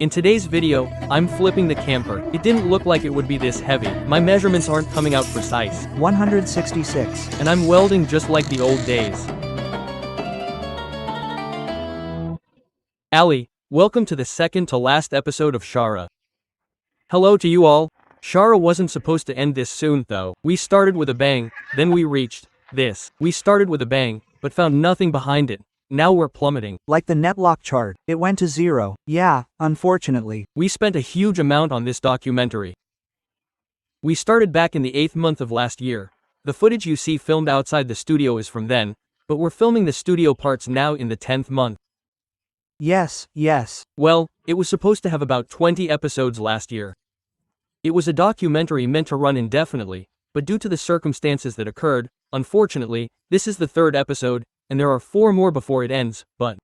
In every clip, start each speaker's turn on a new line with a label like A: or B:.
A: In today's video, I'm flipping the camper. It didn't look like it would be this heavy. My measurements aren't coming out precise.
B: 166.
A: And I'm welding just like the old days. Ali, welcome to the second to last episode of Shara. Hello to you all. Shara wasn't supposed to end this soon though. We started with a bang, then we reached this. We started with a bang, but found nothing behind it. Now we're plummeting.
B: Like the netlock chart, it went to 0. Yeah, unfortunately.
A: We spent a huge amount on this documentary. We started back in the 8th month of last year. The footage you see filmed outside the studio is from then, but we're filming the studio parts now in the 10th month.
B: Yes.
A: Well, it was supposed to have about 20 episodes last year. It was a documentary meant to run indefinitely, but due to the circumstances that occurred, unfortunately, this is the 3rd episode, and there are 4 more before it ends, but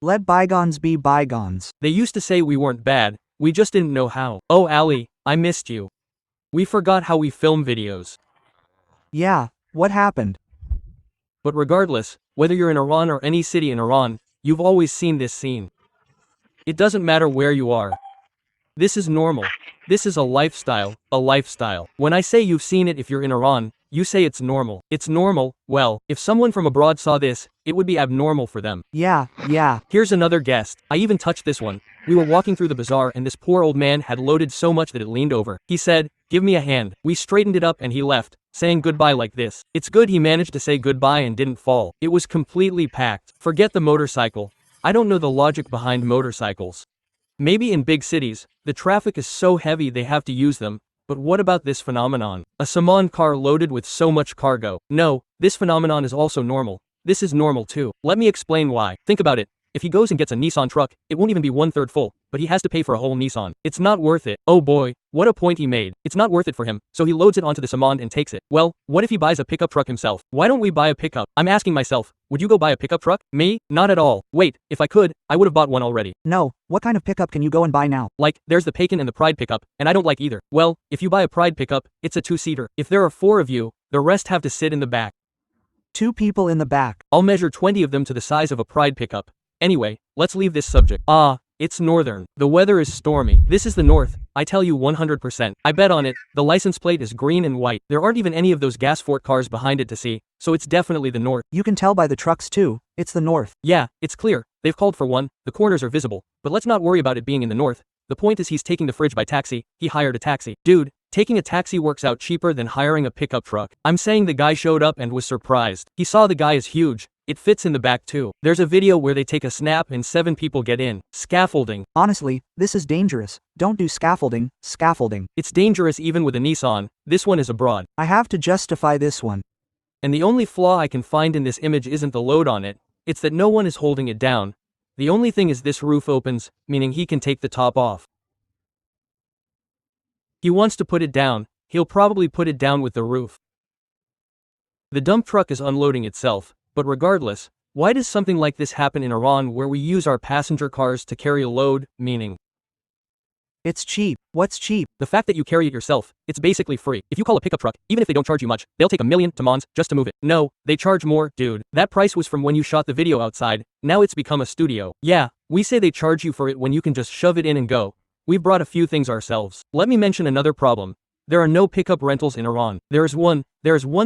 B: let bygones be bygones.
A: They used to say we weren't bad, we just didn't know how. Oh Ali, I missed you. We forgot how we film videos.
B: Yeah, what happened?
A: But regardless, whether you're in Iran or any city in Iran, you've always seen this scene. It doesn't matter where you are. This is normal. This is a lifestyle, When I say you've seen it if you're in Iran, you say it's normal. It's normal, well, if someone from abroad saw this, it would be abnormal for them.
B: Yeah.
A: Here's another guest. I even touched this one. We were walking through the bazaar and this poor old man had loaded so much that it leaned over. He said, "Give me a hand." We straightened it up and he left, saying goodbye like this. It's good he managed to say goodbye and didn't fall. It was completely packed. Forget the motorcycle. I don't know the logic behind motorcycles. Maybe in big cities, the traffic is so heavy they have to use them, but what about this phenomenon? A Saman car loaded with so much cargo. No, this phenomenon is also normal. This is normal too. Let me explain why. Think about it. If he goes and gets a Nissan truck, it won't even be 1/3 full, but he has to pay for a whole Nissan. It's not worth it. Oh boy, what a point he made. It's not worth it for him, so he loads it onto the Saman and takes it. Well, what if he buys a pickup truck himself? Why don't we buy a pickup? I'm asking myself, would you go buy a pickup truck? Me? Not at all. Wait, if I could, I would have bought one already.
B: No, what kind of pickup can you go and buy now?
A: Like, there's the Pacan and the Pride pickup, and I don't like either. Well, if you buy a Pride pickup, it's a 2-seater. If there are 4 of you, the rest have to sit in the back.
B: 2 people in the back.
A: I'll measure 20 of them to the size of a Pride pickup. Anyway, let's leave this subject. It's northern. The weather is stormy. This is the north, I tell you 100%. I bet on it, the license plate is green and white. There aren't even any of those gas fort cars behind it to see, so it's definitely the north.
B: You can tell by the trucks too, it's the north.
A: Yeah, it's clear. They've called for one, the corners are visible, but let's not worry about it being in the north. The point is he's taking the fridge by taxi, he hired a taxi. Dude, taking a taxi works out cheaper than hiring a pickup truck. I'm saying the guy showed up and was surprised. He saw the guy is huge. It fits in the back too. There's a video where they take a snap and 7 people get in. Scaffolding.
B: Honestly, this is dangerous. Don't do scaffolding.
A: It's dangerous even with a Nissan. This one is abroad.
B: I have to justify this one.
A: And the only flaw I can find in this image isn't the load on it. It's that no one is holding it down. The only thing is this roof opens, meaning he can take the top off. He wants to put it down. He'll probably put it down with the roof. The dump truck is unloading itself. But regardless, why does something like this happen in Iran where we use our passenger cars to carry a load, meaning?
B: It's cheap. What's cheap?
A: The fact that you carry it yourself, it's basically free. If you call a pickup truck, even if they don't charge you much, they'll take $1 million tomans just to move it. No, they charge more, dude. That price was from when you shot the video outside, now it's become a studio. Yeah, we say they charge you for it when you can just shove it in and go. We've brought a few things ourselves. Let me mention another problem. There are no pickup rentals in Iran. There is one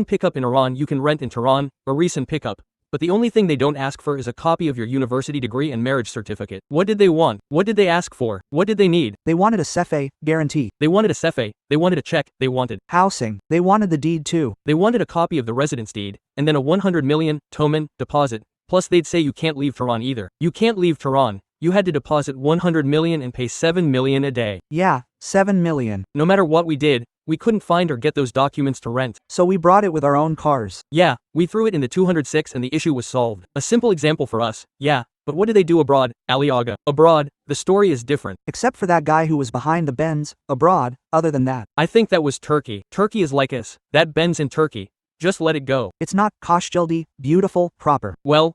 A: pickup in Iran you can rent in Tehran, a recent pickup. But the only thing they don't ask for is a copy of your university degree and marriage certificate. What did they want? What did they ask for? What did they need?
B: They wanted a CFA guarantee.
A: They wanted a CFA, they wanted a check, they wanted
B: housing. They wanted the deed too.
A: They wanted a copy of the residence deed, and then a 100 million toman deposit. Plus they'd say you can't leave Tehran either. You can't leave Tehran. You had to deposit 100 million and pay 7 million a day.
B: Yeah, 7 million.
A: No matter what we did, we couldn't find or get those documents to rent.
B: So we brought it with our own cars.
A: Yeah, we threw it in the 206 and the issue was solved. A simple example for us, yeah. But what did they do abroad, Ali Aga? Abroad, the story is different.
B: Except for that guy who was behind the Benz, abroad, other than that.
A: I think that was Turkey. Turkey is like us. That Benz in Turkey. Just let it go.
B: It's not koshjeldi, beautiful, proper.
A: Well,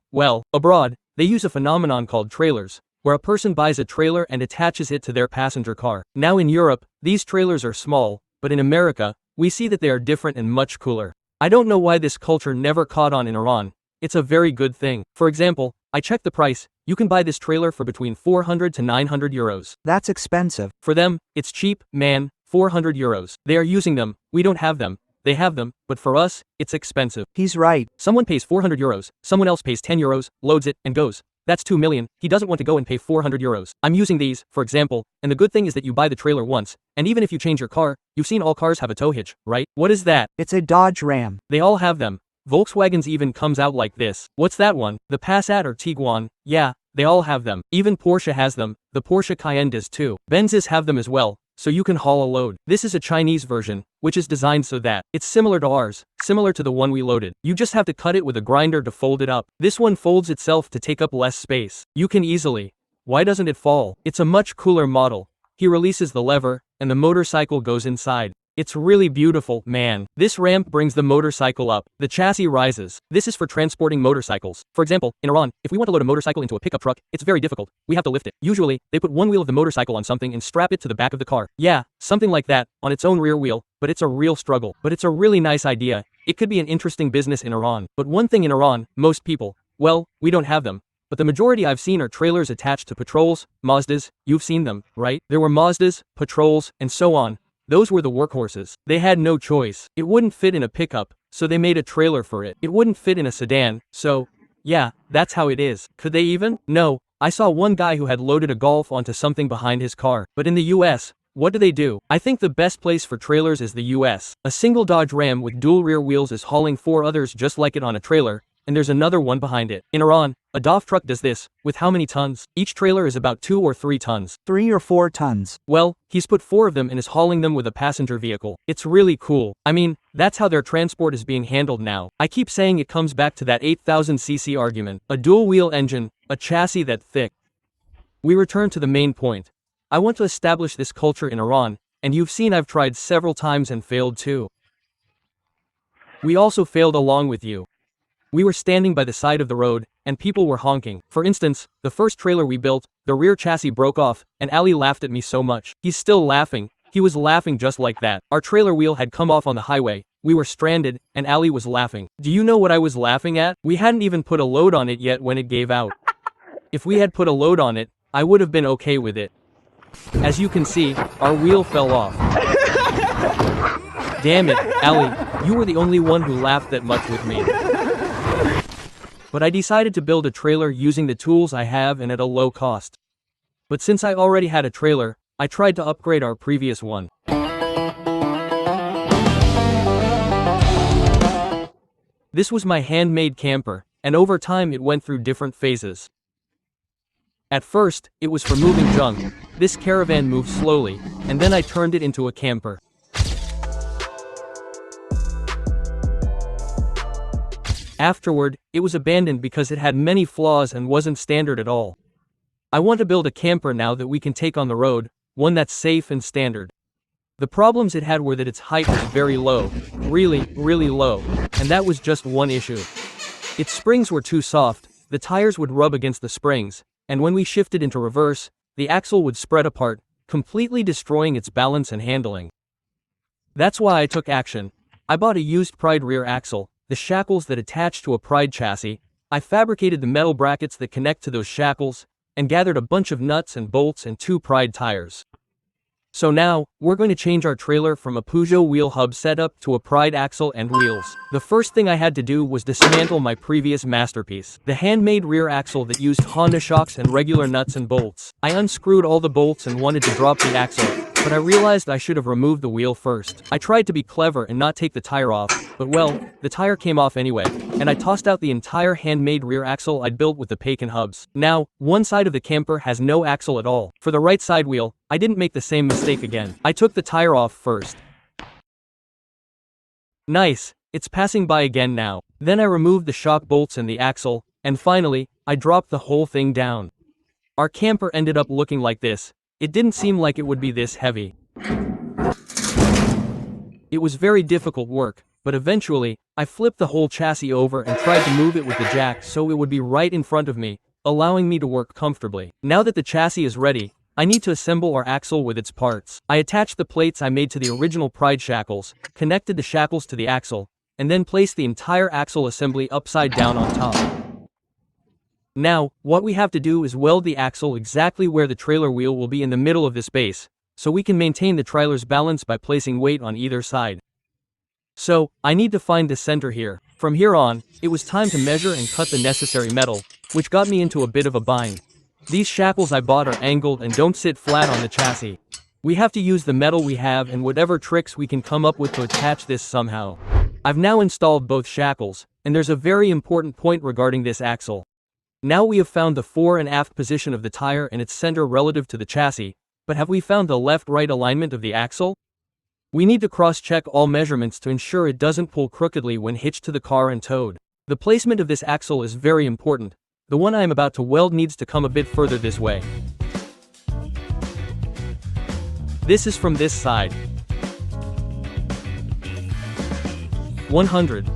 A: abroad, they use a phenomenon called trailers, where a person buys a trailer and attaches it to their passenger car. Now in Europe, these trailers are small, but in America, we see that they are different and much cooler. I don't know why this culture never caught on in Iran. It's a very good thing. For example, I checked the price. You can buy this trailer for between 400 to 900 euros.
B: That's expensive.
A: For them, it's cheap, man, 400 euros. They are using them, we don't have them. They have them, but for us, it's expensive.
B: He's right.
A: Someone pays 400 euros, someone else pays 10 euros, loads it, and goes. That's 2 million, he doesn't want to go and pay 400 euros. I'm using these, for example, and the good thing is that you buy the trailer once, and even if you change your car, you've seen all cars have a tow hitch, right? What is that?
B: It's a Dodge Ram.
A: They all have them. Volkswagen's even comes out like this. What's that one? The Passat or Tiguan? Yeah, they all have them. Even Porsche has them, the Porsche Cayenne does too. Benzes have them as well, so you can haul a load. This is a Chinese version, which is designed so that it's similar to ours, similar to the one we loaded. You just have to cut it with a grinder to fold it up. This one folds itself to take up less space. You can easily. Why doesn't it fall? It's a much cooler model. He releases the lever, and the motorcycle goes inside. It's really beautiful, man. This ramp brings the motorcycle up. The chassis rises. This is for transporting motorcycles. For example, in Iran, if we want to load a motorcycle into a pickup truck, it's very difficult. We have to lift it. Usually, they put one wheel of the motorcycle on something and strap it to the back of the car. Yeah, something like that, on its own rear wheel, but it's a real struggle. But it's a really nice idea. It could be an interesting business in Iran. But one thing in Iran, most people, well, we don't have them. But the majority I've seen are trailers attached to patrols, Mazdas, you've seen them, right? There were Mazdas, patrols, and so on. Those were the workhorses. They had no choice. It wouldn't fit in a pickup, so they made a trailer for it. It wouldn't fit in a sedan, so, yeah, that's how it is. Could they even? No. I saw one guy who had loaded a Golf onto something behind his car. But in the US, what do? I think the best place for trailers is the US. A single Dodge Ram with dual rear wheels is hauling 4 others just like it on a trailer, and there's another one behind it. In Iran, a DAF truck does this, with how many tons? Each trailer is about 2 or 3 tons.
B: 3 or 4 tons.
A: Well, he's put 4 of them and is hauling them with a passenger vehicle. It's really cool. I mean, that's how their transport is being handled now. I keep saying it comes back to that 8,000cc argument. A dual-wheel engine, a chassis that thick. We return to the main point. I want to establish this culture in Iran, and you've seen I've tried several times and failed too. We also failed along with you. We were standing by the side of the road, and people were honking. For instance, the first trailer we built, the rear chassis broke off, and Ali laughed at me so much. He's still laughing. He was laughing just like that. Our trailer wheel had come off on the highway. We were stranded, and Ali was laughing. Do you know what I was laughing at? We hadn't even put a load on it yet when it gave out. If we had put a load on it, I would have been okay with it. As you can see, our wheel fell off. Damn it, Ali, you were the only one who laughed that much with me. But I decided to build a trailer using the tools I have and at a low cost. But since I already had a trailer, I tried to upgrade our previous one. This was my handmade camper, and over time it went through different phases. At first, it was for moving junk. This caravan moved slowly, and then I turned it into a camper. Afterward, it was abandoned because it had many flaws and wasn't standard at all. I want to build a camper now that we can take on the road, one that's safe and standard. The problems it had were that its height was very low, really low, and that was just one issue. Its springs were too soft, the tires would rub against the springs, and when we shifted into reverse, the axle would spread apart, completely destroying its balance and handling. That's why I took action. I bought a used Pride rear axle, the shackles that attach to a Pride chassis. I fabricated the metal brackets that connect to those shackles, and gathered a bunch of nuts and bolts and 2 Pride tires. So now, we're going to change our trailer from a Peugeot wheel hub setup to a Pride axle and wheels. The first thing I had to do was dismantle my previous masterpiece, the handmade rear axle that used Honda shocks and regular nuts and bolts. I unscrewed all the bolts and wanted to drop the axle, but I realized I should have removed the wheel first. I tried to be clever and not take the tire off, but well, the tire came off anyway, and I tossed out the entire handmade rear axle I'd built with the Pacan hubs. Now, one side of the camper has no axle at all. For the right side wheel, I didn't make the same mistake again. I took the tire off first. Nice, it's passing by again now. Then I removed the shock bolts and the axle, and finally, I dropped the whole thing down. Our camper ended up looking like this. It didn't seem like it would be this heavy. It was very difficult work, but eventually, I flipped the whole chassis over and tried to move it with the jack so it would be right in front of me, allowing me to work comfortably. Now that the chassis is ready, I need to assemble our axle with its parts. I attached the plates I made to the original Pride shackles, connected the shackles to the axle, and then placed the entire axle assembly upside down on top. Now, what we have to do is weld the axle exactly where the trailer wheel will be in the middle of this base, so we can maintain the trailer's balance by placing weight on either side. So, I need to find the center here. From here on, it was time to measure and cut the necessary metal, which got me into a bit of a bind. These shackles I bought are angled and don't sit flat on the chassis. We have to use the metal we have and whatever tricks we can come up with to attach this somehow. I've now installed both shackles, and there's a very important point regarding this axle. Now we have found the fore and aft position of the tire and its center relative to the chassis, but have we found the left-right alignment of the axle? We need to cross-check all measurements to ensure it doesn't pull crookedly when hitched to the car and towed. The placement of this axle is very important. The one I am about to weld needs to come a bit further this way. This is from this side. 100.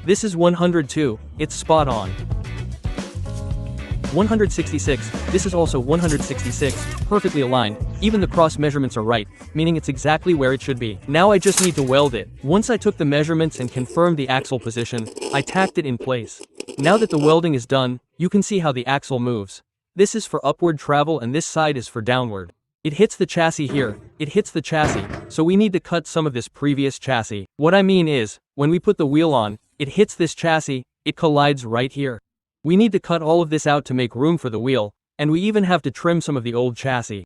A: This is 102, it's spot on. 166, this is also 166, perfectly aligned, even the cross measurements are right, meaning it's exactly where it should be. Now I just need to weld it. Once I took the measurements and confirmed the axle position, I tacked it in place. Now that the welding is done, you can see how the axle moves. This is for upward travel and this side is for downward. It hits the chassis here, it hits the chassis, so we need to cut some of this previous chassis. What I mean is, when we put the wheel on, it hits this chassis, it collides right here. We need to cut all of this out to make room for the wheel, and we even have to trim some of the old chassis.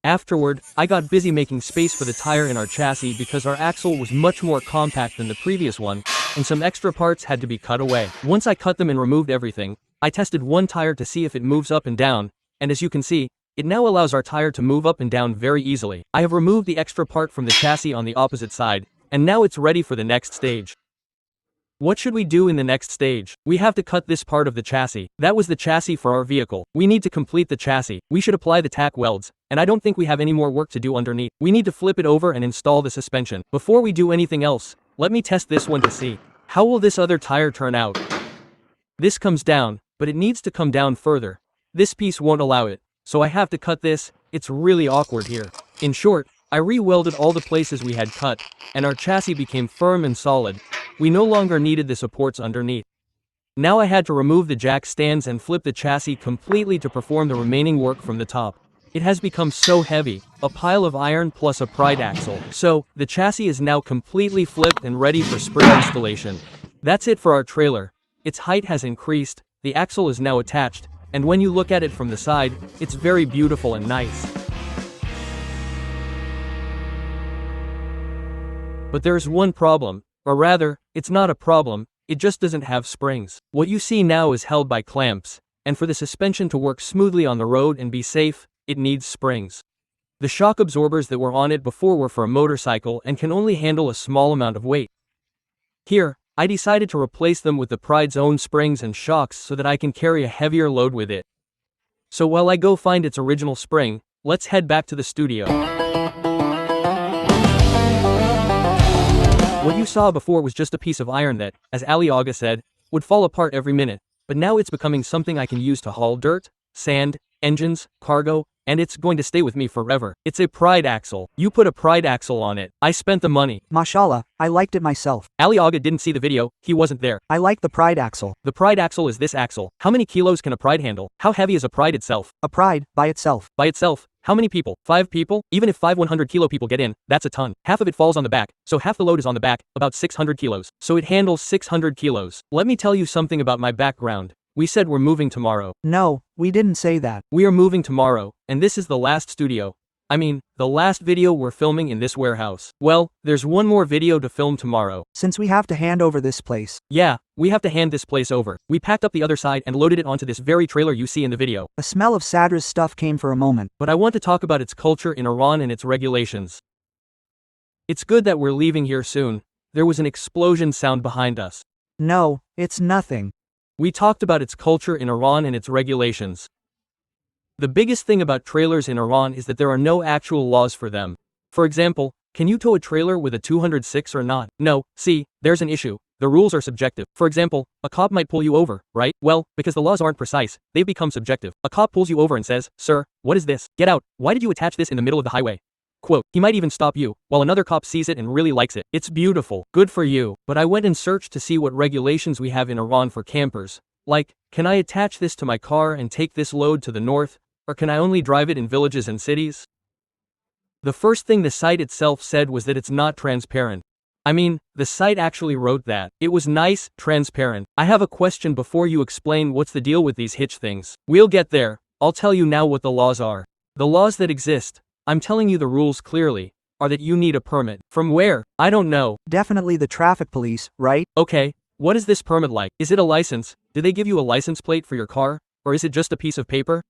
A: Afterward, I got busy making space for the tire in our chassis because our axle was much more compact than the previous one, and some extra parts had to be cut away. Once I cut them and removed everything, I tested one tire to see if it moves up and down, and as you can see, it now allows our tire to move up and down very easily. I have removed the extra part from the chassis on the opposite side, and now it's ready for the next stage. What should we do in the next stage? We have to cut this part of the chassis. That was the chassis for our vehicle. We need to complete the chassis. We should apply the tack welds, and I don't think we have any more work to do underneath. We need to flip it over and install the suspension. Before we do anything else, let me test this one to see. How will this other tire turn out? This comes down, but it needs to come down further. This piece won't allow it, so I have to cut this. It's really awkward here. In short, I re-welded all the places we had cut, and our chassis became firm and solid. We no longer needed the supports underneath. Now I had to remove the jack stands and flip the chassis completely to perform the remaining work from the top. It has become so heavy, a pile of iron plus a pride axle. So, the chassis is now completely flipped and ready for spring installation. That's it for our trailer. Its height has increased, the axle is now attached, and when you look at it from the side, it's very beautiful and nice. But there's one problem, or rather, it's not a problem, it just doesn't have springs. What you see now is held by clamps, and for the suspension to work smoothly on the road and be safe, it needs springs. The shock absorbers that were on it before were for a motorcycle and can only handle a small amount of weight. Here, I decided to replace them with the Pride's own springs and shocks so that I can carry a heavier load with it. So while I go find its original spring, let's head back to the studio. What you saw before was just a piece of iron that, as Ali Aga said, would fall apart every minute, but now it's becoming something I can use to haul dirt, sand, engines, cargo, and it's going to stay with me forever. It's a Pride axle. You put a Pride axle on it. I spent the money.
B: Mashallah, I liked it myself.
A: Ali Aga didn't see the video, he wasn't there.
B: I like the Pride axle.
A: The Pride axle is this axle. How many kilos can a Pride handle? How heavy is a Pride itself?
B: A Pride, by itself.
A: By itself, how many people? 5 people? Even if 5 100-kilo people get in, that's a ton. Half of it falls on the back, so half the load is on the back, about 600 kilos. So it handles 600 kilos. Let me tell you something about my background. We said we're moving tomorrow.
B: No, we didn't say that.
A: We are moving tomorrow, and this is the last studio. I mean, the last video we're filming in this warehouse. Well, there's one more video to film tomorrow.
B: Since we have to hand over this place.
A: Yeah, we have to hand this place over. We packed up the other side and loaded it onto this very trailer you see in the video.
B: A smell of Sadra's stuff came for a moment.
A: But I want to talk about its culture in Iran and its regulations. It's good that we're leaving here soon. There was an explosion sound behind us.
B: No, it's nothing.
A: We talked about its culture in Iran and its regulations. The biggest thing about trailers in Iran is that there are no actual laws for them. For example, can you tow a trailer with a 206 or not? No, see, there's an issue. The rules are subjective. For example, a cop might pull you over, right? Well, because the laws aren't precise, they've become subjective. A cop pulls you over and says, "Sir, what is this? Get out. Why did you attach this in the middle of the highway?" Quote, he might even stop you, while another cop sees it and really likes it. It's beautiful. Good for you. But I went and searched to see what regulations we have in Iran for campers. Like, can I attach this to my car and take this load to the north, or can I only drive it in villages and cities? The first thing the site itself said was that it's not transparent. I mean, the site actually wrote that. It was nice, transparent. I have a question before you explain what's the deal with these hitch things. We'll get there. I'll tell you now what the laws are. The laws that exist, I'm telling you the rules clearly, are that you need a permit. From where? I don't know.
B: Definitely the traffic police, right?
A: Okay, what is this permit like? Is it a license? Do they give you a license plate for your car? Or is it just a piece of paper?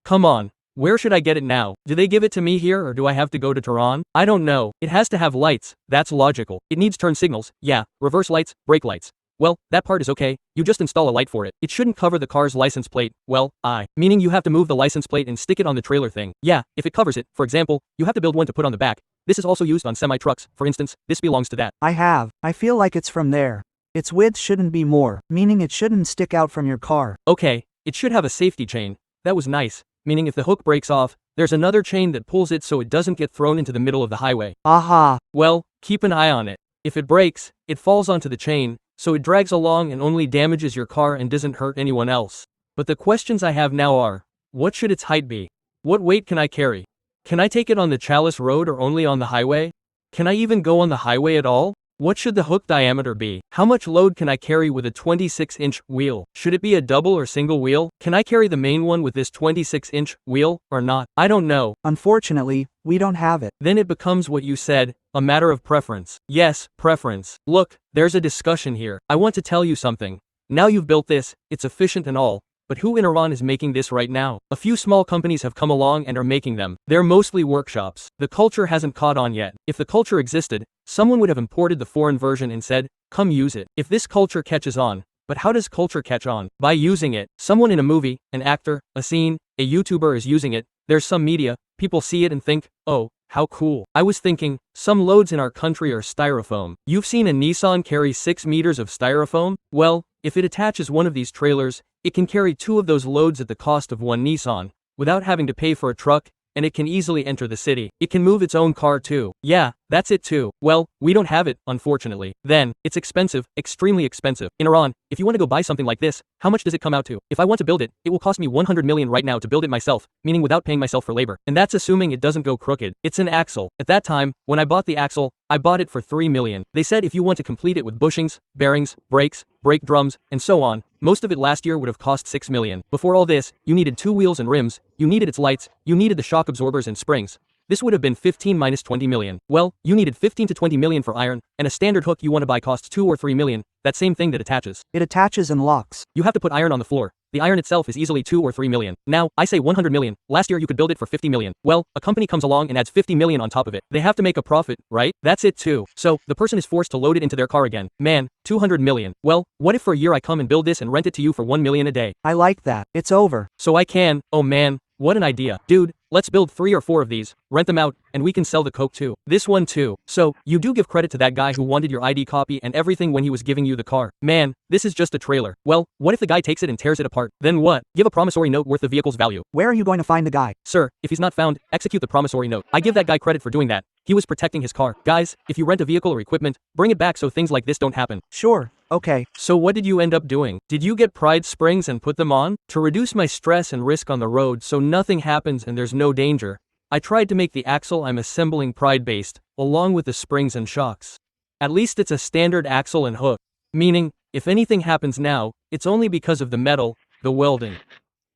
A: Come on. Where should I get it now? Do they give it to me here or do I have to go to Tehran? I don't know. It has to have lights. That's logical. It needs turn signals. Yeah, reverse lights, brake lights. Well, that part is okay. You just install a light for it. It shouldn't cover the car's license plate. Well, meaning you have to move the license plate and stick it on the trailer thing. Yeah, if it covers it, for example, you have to build one to put on the back. This is also used on semi-trucks. For instance, this belongs to that.
B: I feel like it's from there. Its width shouldn't be more, meaning it shouldn't stick out from your car.
A: Okay, it should have a safety chain. That was nice. Meaning if the hook breaks off, there's another chain that pulls it so it doesn't get thrown into the middle of the highway.
B: Aha.
A: Well, keep an eye on it. If it breaks, it falls onto the chain, so it drags along and only damages your car and doesn't hurt anyone else. But the questions I have now are, what should its height be? What weight can I carry? Can I take it on the Chalice Road or only on the highway? Can I even go on the highway at all? What should the hook diameter be? How much load can I carry with a 26-inch wheel? Should it be a double or single wheel? Can I carry the main one with this 26-inch wheel, or not? I don't know.
B: Unfortunately, we don't have it.
A: Then it becomes what you said, a matter of preference. Yes, preference. Look, there's a discussion here. I want to tell you something. Now you've built this, it's efficient and all. But who in Iran is making this right now? A few small companies have come along and are making them. They're mostly workshops. The culture hasn't caught on yet. If the culture existed, someone would have imported the foreign version and said, come use it. If this culture catches on. But how does culture catch on? By using it. Someone in a movie, an actor, a scene, a YouTuber is using it, there's some media, people see it and think, oh, how cool. I was thinking, some loads in our country are styrofoam. You've seen a Nissan carry 6 meters of styrofoam? Well, if it attaches one of these trailers, it can carry 2 of those loads at the cost of one Nissan, without having to pay for a truck, and it can easily enter the city. It can move its own car too. Yeah, that's it too. Well, we don't have it, unfortunately. Then, it's expensive, extremely expensive. In Iran, if you want to go buy something like this, how much does it come out to? If I want to build it, it will cost me 100 million right now to build it myself, meaning without paying myself for labor. And that's assuming it doesn't go crooked. It's an axle. At that time, when I bought the axle, I bought it for 3 million. They said if you want to complete it with bushings, bearings, brakes, brake drums, and so on, most of it last year would have cost 6 million. Before all this, you needed 2 wheels and rims, you needed its lights, you needed the shock absorbers and springs. This would have been 15 minus 20 million. Well, you needed 15 to 20 million for iron, and a standard hook you want to buy costs 2 or 3 million, that same thing that attaches.
B: It attaches and locks.
A: You have to put iron on the floor. The iron itself is easily 2 or 3 million. Now, I say 100 million. Last year you could build it for 50 million. Well, a company comes along and adds 50 million on top of it. They have to make a profit, right? That's it too. So, the person is forced to load it into their car again. Man, 200 million. Well, what if for a year I come and build this and rent it to you for 1 million a day?
B: I like that. It's over.
A: So I can, oh man, what an idea. Dude, let's build 3 or 4 of these, rent them out, and we can sell the coke too. This one too. So, you do give credit to that guy who wanted your ID copy and everything when he was giving you the car. Man, this is just a trailer. Well, what if the guy takes it and tears it apart? Then what? Give a promissory note worth the vehicle's value.
B: Where are you going to find the guy?
A: Sir, if he's not found, execute the promissory note. I give that guy credit for doing that. He was protecting his car. Guys, if you rent a vehicle or equipment, bring it back so things like this don't happen.
B: Sure. Okay.
A: So what did you end up doing? Did you get Pride springs and put them on? To reduce my stress and risk on the road so nothing happens and there's no danger, I tried to make the axle I'm assembling Pride-based, along with the springs and shocks. At least it's a standard axle and hook. Meaning, if anything happens now, it's only because of the metal, the welding.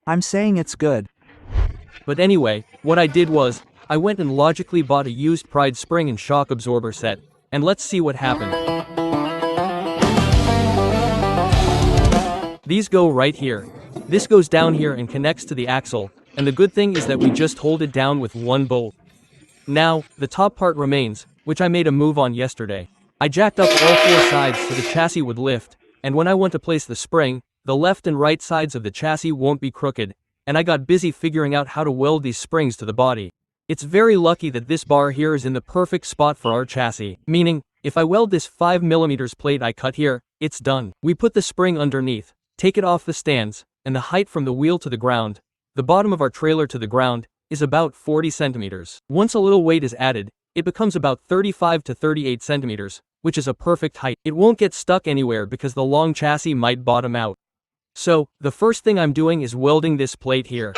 B: I'm saying it's good.
A: But anyway, what I did was, I went and logically bought a used Pride spring and shock absorber set, and let's see what happened. These go right here. This goes down here and connects to the axle, and the good thing is that we just hold it down with one bolt. Now, the top part remains, which I made a move on yesterday. I jacked up all 4 sides so the chassis would lift, and when I want to place the spring, the left and right sides of the chassis won't be crooked, and I got busy figuring out how to weld these springs to the body. It's very lucky that this bar here is in the perfect spot for our chassis, meaning, if I weld this 5mm plate I cut here, it's done. We put the spring underneath, take it off the stands, and the height from the wheel to the ground, the bottom of our trailer to the ground, is about 40 centimeters. Once a little weight is added, it becomes about 35 to 38 centimeters, which is a perfect height. It won't get stuck anywhere because the long chassis might bottom out. So, the first thing I'm doing is welding this plate here.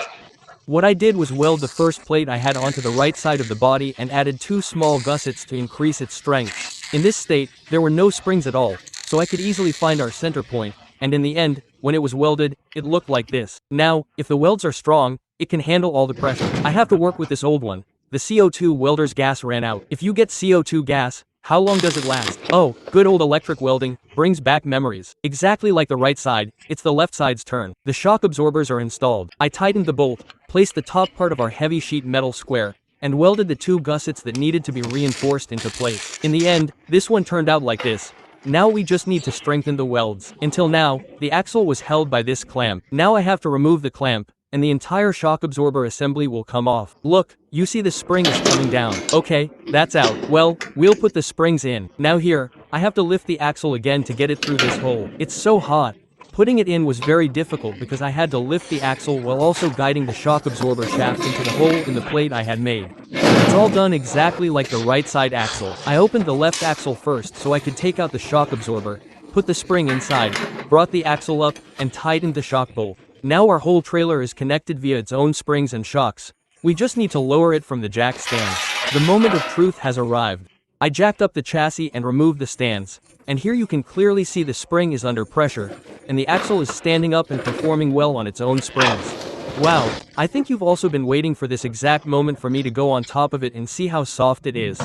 A: What I did was weld the first plate I had onto the right side of the body and added 2 small gussets to increase its strength. In this state, there were no springs at all, so I could easily find our center point, and in the end, when it was welded, it looked like this. Now, if the welds are strong, it can handle all the pressure. I have to work with this old one. The CO2 welder's gas ran out. If you get CO2 gas, how long does it last? Oh, good old electric welding brings back memories. Exactly like the right side, it's the left side's turn. The shock absorbers are installed. I tightened the bolt, placed the top part of our heavy sheet metal square, and welded the 2 gussets that needed to be reinforced into place. In the end, this one turned out like this. Now we just need to strengthen the welds. Until now, the axle was held by this clamp. Now I have to remove the clamp, and the entire shock absorber assembly will come off. Look, you see the spring is coming down. Okay, that's out. Well, we'll put the springs in. Now here, I have to lift the axle again to get it through this hole. It's so hot. Putting it in was very difficult because I had to lift the axle while also guiding the shock absorber shaft into the hole in the plate I had made. It's all done exactly like the right side axle. I opened the left axle first so I could take out the shock absorber, put the spring inside, brought the axle up, and tightened the shock bolt. Now our whole trailer is connected via its own springs and shocks. We just need to lower it from the jack stand. The moment of truth has arrived. I jacked up the chassis and removed the stands, and here you can clearly see the spring is under pressure, and the axle is standing up and performing well on its own springs. Wow, I think you've also been waiting for this exact moment for me to go on top of it and see how soft it is.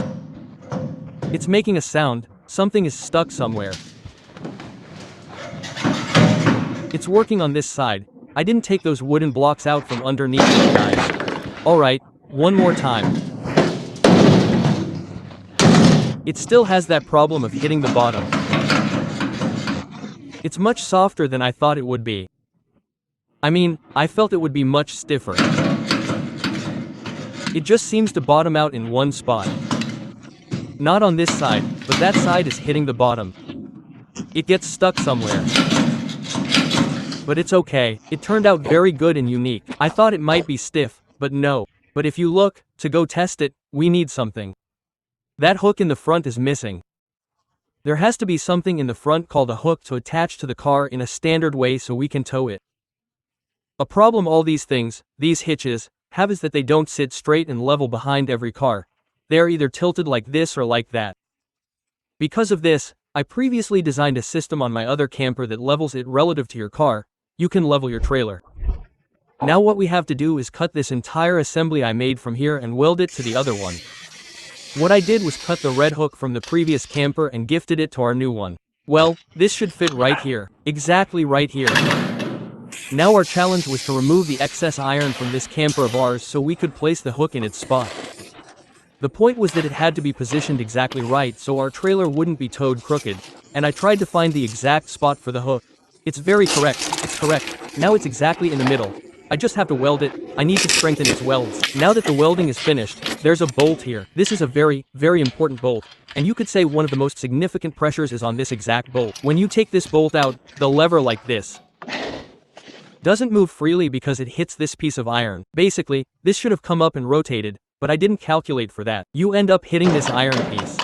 A: It's making a sound, something is stuck somewhere. It's working on this side. I didn't take those wooden blocks out from underneath it, guys. Alright, one more time. It still has that problem of hitting the bottom. It's much softer than I thought it would be. I mean, I felt it would be much stiffer. It just seems to bottom out in one spot. Not on this side, but that side is hitting the bottom. It gets stuck somewhere. But it's okay, it turned out very good and unique. I thought it might be stiff, but no. But if you look, to go test it, we need something. That hook in the front is missing. There has to be something in the front called a hook to attach to the car in a standard way so we can tow it. A problem all these things, these hitches, have is that they don't sit straight and level behind every car. They are either tilted like this or like that. Because of this, I previously designed a system on my other camper that levels it relative to your car. You can level your trailer. Now what we have to do is cut this entire assembly I made from here and weld it to the other one. What I did was cut the red hook from the previous camper and gifted it to our new one. Well, this should fit right here. Exactly right here. Now our challenge was to remove the excess iron from this camper of ours so we could place the hook in its spot. The point was that it had to be positioned exactly right so our trailer wouldn't be towed crooked, and I tried to find the exact spot for the hook. It's very correct, it's correct. Now it's exactly in the middle. I just have to weld it. I need to strengthen its welds. Now that the welding is finished, there's a bolt here. This is a very, very important bolt, and you could say one of the most significant pressures is on this exact bolt. When you take this bolt out, the lever like this doesn't move freely because it hits this piece of iron. Basically, this should have come up and rotated, but I didn't calculate for that. You end up hitting this iron piece.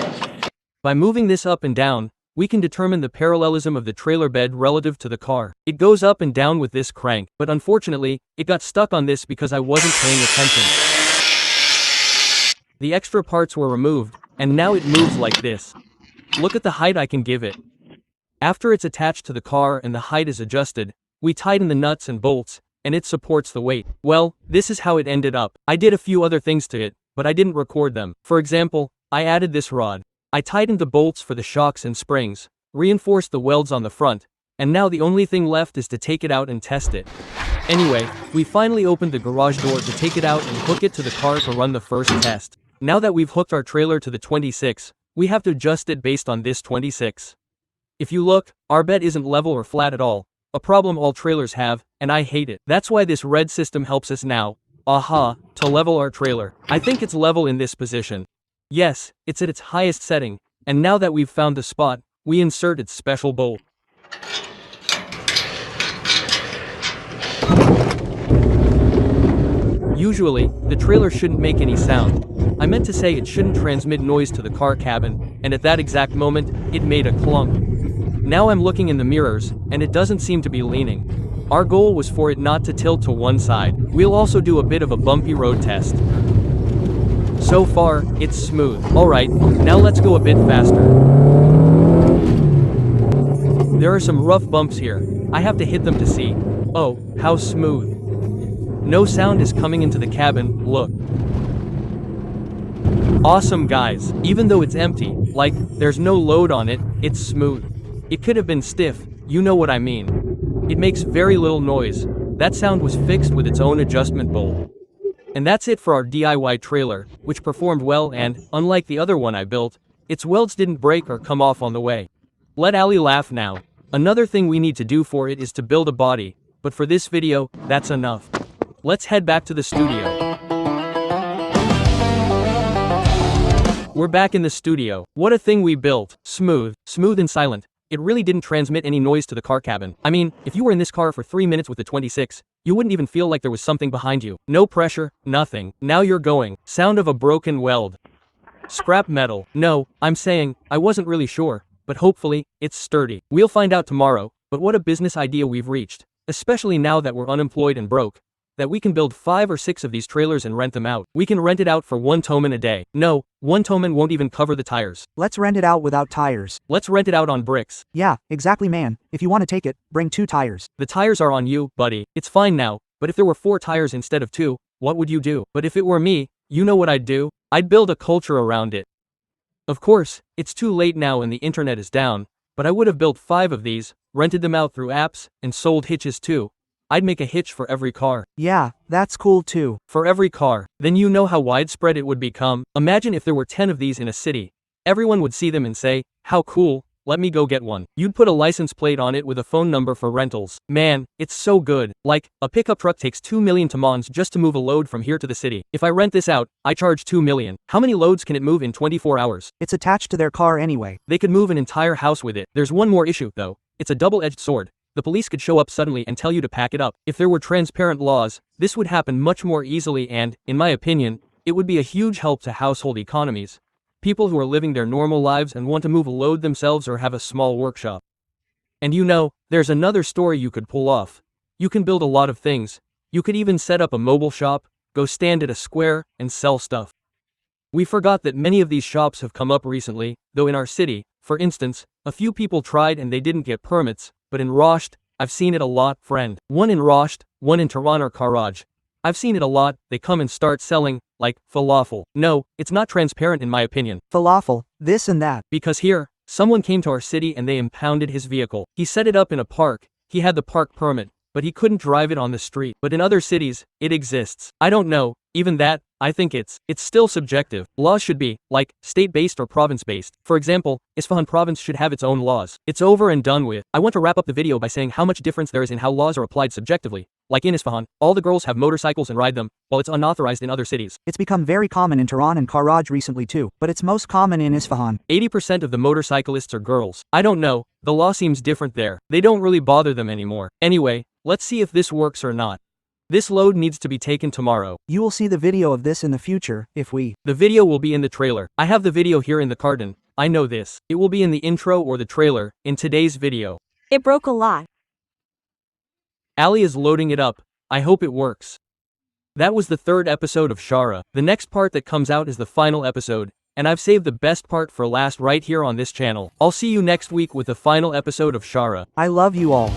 A: By moving this up and down, we can determine the parallelism of the trailer bed relative to the car. It goes up and down with this crank, but unfortunately, it got stuck on this because I wasn't paying attention. The extra parts were removed, and now it moves like this. Look at the height I can give it. After it's attached to the car and the height is adjusted, we tighten the nuts and bolts, and it supports the weight. Well, this is how it ended up. I did a few other things to it, but I didn't record them. For example, I added this rod. I tightened the bolts for the shocks and springs, reinforced the welds on the front, and now the only thing left is to take it out and test it. Anyway, we finally opened the garage door to take it out and hook it to the car to run the first test. Now that we've hooked our trailer to the 26, we have to adjust it based on this 26. If you look, our bed isn't level or flat at all, a problem all trailers have, and I hate it. That's why this red system helps us now, to level our trailer. I think it's level in this position. Yes, it's at its highest setting, and now that we've found the spot, we insert its special bolt. Usually, the trailer shouldn't make any sound. I meant to say it shouldn't transmit noise to the car cabin, and at that exact moment, it made a clunk. Now I'm looking in the mirrors, and it doesn't seem to be leaning. Our goal was for it not to tilt to one side. We'll also do a bit of a bumpy road test. So far, it's smooth. Alright, now let's go a bit faster. There are some rough bumps here. I have to hit them to see. Oh, how smooth. No sound is coming into the cabin, look. Awesome guys, even though it's empty, like, there's no load on it, it's smooth. It could have been stiff, you know what I mean. It makes very little noise. That sound was fixed with its own adjustment bowl. And that's it for our DIY trailer, which performed well and, unlike the other one I built, its welds didn't break or come off on the way. Let Ali laugh now. Another thing we need to do for it is to build a body, but for this video, that's enough. Let's head back to the studio. We're back in the studio. What a thing we built. Smooth and silent. It really didn't transmit any noise to the car cabin. I mean, if you were in this car for 3 minutes with the 26, you wouldn't even feel like there was something behind you. No pressure, nothing. Now you're going. Sound of a broken weld. Scrap metal. No, I'm saying, I wasn't really sure, but hopefully, it's sturdy. We'll find out tomorrow, but what a business idea we've reached. Especially now that we're unemployed and broke. That we can build 5 or 6 of these trailers and rent them out. We can rent it out for 1 toman a day. No, 1 toman won't even cover the tires.
B: Let's rent it out without tires.
A: Let's rent it out on bricks.
B: Yeah, exactly man. If you want to take it, bring 2 tires.
A: The tires are on you, buddy. It's fine now, but if there were 4 tires instead of 2, what would you do? But if it were me, you know what I'd do? I'd build a culture around it. Of course, it's too late now and the internet is down, but I would have built 5 of these, rented them out through apps, and sold hitches too. I'd make a hitch for every car.
B: Yeah, that's cool too.
A: For every car. Then you know how widespread it would become. Imagine if there were 10 of these in a city. Everyone would see them and say, how cool, let me go get one. You'd put a license plate on it with a phone number for rentals. Man, it's so good. Like, a pickup truck takes 2 million tomans just to move a load from here to the city. If I rent this out, I charge 2 million. How many loads can it move in 24 hours?
B: It's attached to their car anyway.
A: They could move an entire house with it. There's one more issue, though. It's a double-edged sword. The police could show up suddenly and tell you to pack it up. If there were transparent laws, this would happen much more easily and, in my opinion, it would be a huge help to household economies. People who are living their normal lives and want to move a load themselves or have a small workshop. And you know, there's another story you could pull off. You can build a lot of things. You could even set up a mobile shop, go stand at a square, and sell stuff. We forgot that many of these shops have come up recently, though in our city, for instance, a few people tried and they didn't get permits. But in Rasht, I've seen it a lot, friend. One in Rasht, one in Tehran or Karaj. I've seen it a lot, they come and start selling, like, falafel. No, it's not transparent in my opinion.
B: Falafel, this and that.
A: Because here, someone came to our city and they impounded his vehicle. He set it up in a park, he had the park permit, but he couldn't drive it on the street. But in other cities, it exists. I don't know, even that, I think it's still subjective. Laws should be, like, state-based or province-based. For example, Isfahan province should have its own laws. It's over and done with. I want to wrap up the video by saying how much difference there is in how laws are applied subjectively. Like in Isfahan, all the girls have motorcycles and ride them, while it's unauthorized in other cities.
B: It's become very common in Tehran and Karaj recently too, but it's most common in Isfahan.
A: 80% of the motorcyclists are girls. I don't know, the law seems different there. They don't really bother them anymore. Anyway, let's see if this works or not. This load needs to be taken tomorrow.
B: You will see the video of this in the future, if we...
A: The video will be in the trailer. I have the video here in the carton. I know this. It will be in the intro or the trailer, in today's video.
C: It broke a lot.
A: Ali is loading it up. I hope it works. That was the 3rd episode of Shara. The next part that comes out is the final episode, and I've saved the best part for last right here on this channel. I'll see you next week with the final episode of Shara.
B: I love you all.